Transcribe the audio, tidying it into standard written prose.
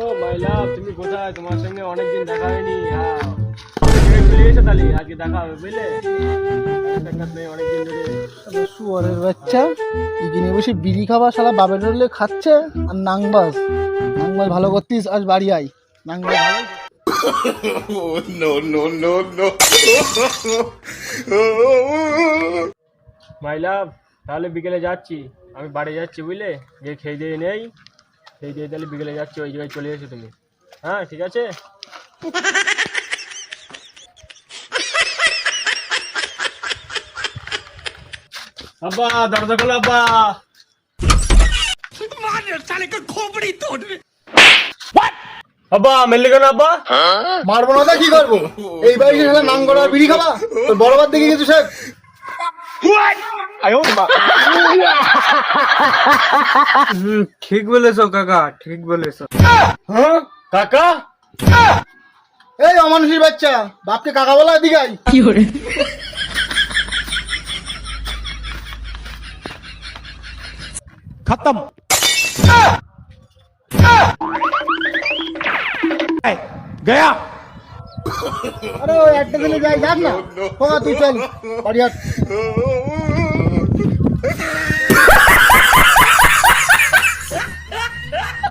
ও মাই লাভ, তুমি কোথায়? তোমার সঙ্গে অনেকদিন দেখা হয়নি। হ্যাঁ, চলে এসো তাহলে, আজকে দেখা হবে বুঝলে। দেখা নেই অনেকদিন ধরে। শুয়ারের বাচ্চা এখানে বসে বিড়ি খাবা, শালা বাবের রোলে খাচ্ছে। আর নাংবাজ নাংবাজ ভালো করতিস, আজ বাড়ি আয়। নাংবাজ ভালো। মাই লাভ, তাহলে বিকেলে যাচ্ছি, আমি বাড়ি যাচ্ছি বুঝলে, গিয়ে খেয়ে দিয়ে নেই, খেয়ে দিয়ে তাহলে বিকেলে যাচ্ছি, ওই জায়গায় চলে এসো তুমি। হ্যাঁ ঠিক আছে। আব্বা দরজা খোলো আব্বা। আব্বা মেললি কেন আব্বা? মারবো না তো কি করবো? এই বাড়ি শালা নাঙ্গর আর বিড়ি খাবা? তোর বড়বার দেখে গেছিস সব। ঠিক বলেছো কাকা, ঠিক বলেছো। হ্যাঁ কাকা? এই অমানুষের বাচ্চা, বাপকে কাকা বলা, এদিকে আয়। খতম। গয়া। আরে ওই একটা দিলে যাই, যাক না। তুই চল বাড়ি হাট।